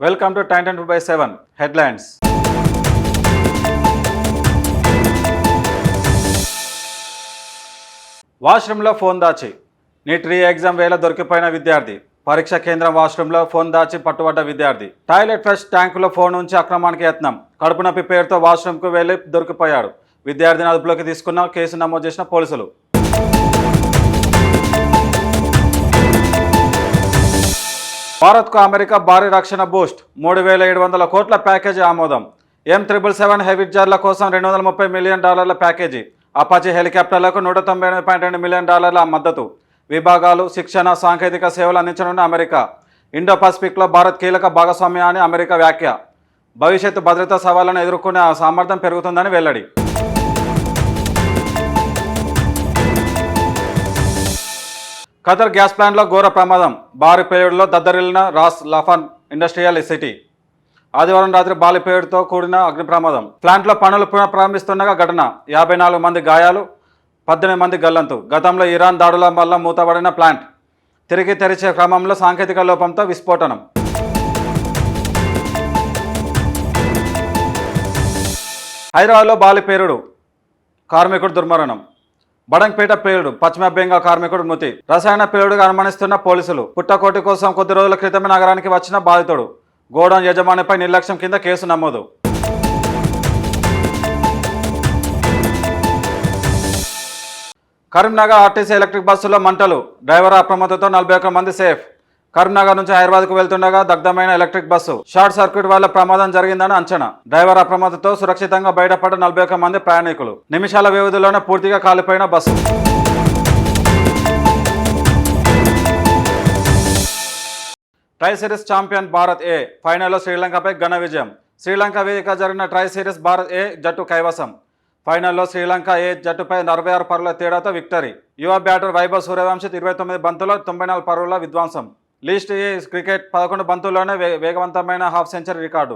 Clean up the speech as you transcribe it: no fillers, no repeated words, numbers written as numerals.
Welcome to Time 2/7 Headlines. వాష్రూమ్లో phone దాచి neat re exam వేళ దొరికిపోయిన విద్యార్థి. పరీక్ష కేంద్రం వాష్రూమ్లో ఫోన్ దాచి పట్టుబడ్డ విద్యార్థి. టాయిలెట్ ఫ్లష్ ట్యాంకులో ఫోన్ ఉంచి అక్రమానికి యత్నం. కడుపు నొప్పి పేరుతో వాష్రూమ్కు వెళ్లి దొరికిపోయాడు. విద్యార్థిని అదుపులోకి తీసుకున్న కేసు నమోదు చేసిన పోలీసులు. భారత్కు అమెరికా భారీ రక్షణ బూస్ట్. 3,700 కోట్ల ప్యాకేజీ ఆమోదం. M777 హెవిట్జర్ల కోసం $230 మిలియన్ ప్యాకేజీ. అపాచీ హెలికాప్టర్లకు $198.2 మిలియన్ మద్దతు. విభాగాలు, శిక్షణ, సాంకేతిక సేవలు అందించనున్న అమెరికా. ఇండో పసిఫిక్లో భారత్ కీలక భాగస్వామ్య అని అమెరికా వ్యాఖ్య. భవిష్యత్తు భద్రతా సవాళ్లను ఎదుర్కొనే సామర్థ్యం పెరుగుతుందని వెల్లడి. ఖతర్ గ్యాస్ ప్లాంట్లో ఘోర ప్రమాదం. భారీ పేలుడులో దద్దరిల్లిన రాస్ లఫాన్ ఇండస్ట్రియల్ సిటీ. ఆదివారం రాత్రి భారీ పేలుడుతో కూడిన అగ్ని ప్రమాదం. ప్లాంట్లో పనులు పునఃప్రారంభిస్తుండగా ఘటన. 54 మంది గాయాలు, 18 మంది గల్లంతు. గతంలో ఇరాన్ దాడుల వల్ల మూతబడిన ప్లాంట్ తిరిగి తెరిచే క్రమంలో సాంకేతిక లోపంతో విస్ఫోటనం. హైదరాబాద్లో భారీ పేలుడు, కార్మికుడు దుర్మరణం. బడంగ్పేట పేలుడు, పశ్చిమ బెంగాల్ కార్మికుడు మృతి. రసాయన పేలుడుగా అనుమానిస్తున్న పోలీసులు. పుట్టకోటి కోసం కొద్ది రోజుల క్రితమే నగరానికి వచ్చిన బాధితుడు. గోడౌన్ యజమానిపై నిర్లక్ష్యం కింద కేసు నమోదు. కరీంనగర్ ఆర్టీసీ ఎలక్ట్రిక్ బస్సులో మంటలు. డ్రైవర్ అప్రమత్తతో 41 మంది సేఫ్. కరీంనగర్ నుంచి హైదరాబాద్కు వెళ్తుండగా దగ్ధమైన ఎలక్ట్రిక్ బస్సు. షార్ట్ సర్క్యూట్ వల్ల ప్రమాదం జరిగిందని అంచనా. డ్రైవర్ అప్రమత్తతో సురక్షితంగా బయటపడ్డ 41 మంది ప్రయాణికులు. నిమిషాల వ్యవధిలోనే పూర్తిగా కాలిపోయిన bus. Tri series champion Bharat A ఫైనల్లో శ్రీలంకపై ఘన విజయం. శ్రీలంక వేదిక జరిగిన ట్రై సిరీస్ భారత్ ఏ జట్టు కైవసం. ఫైనల్లో శ్రీలంక ఏ జట్టుపై 46 పరుగుల తేడాతో విక్టరీ. యువ బ్యాటర్ వైభవ్ సూర్యవంశీ 29 బంతుల్లో 94 పరుగుల విధ్వంసం. లీస్ట్ ఏ క్రికెట్ 11 బంతుల్లోనే వేగవంతమైన హాఫ్ సెంచరీ రికార్డు.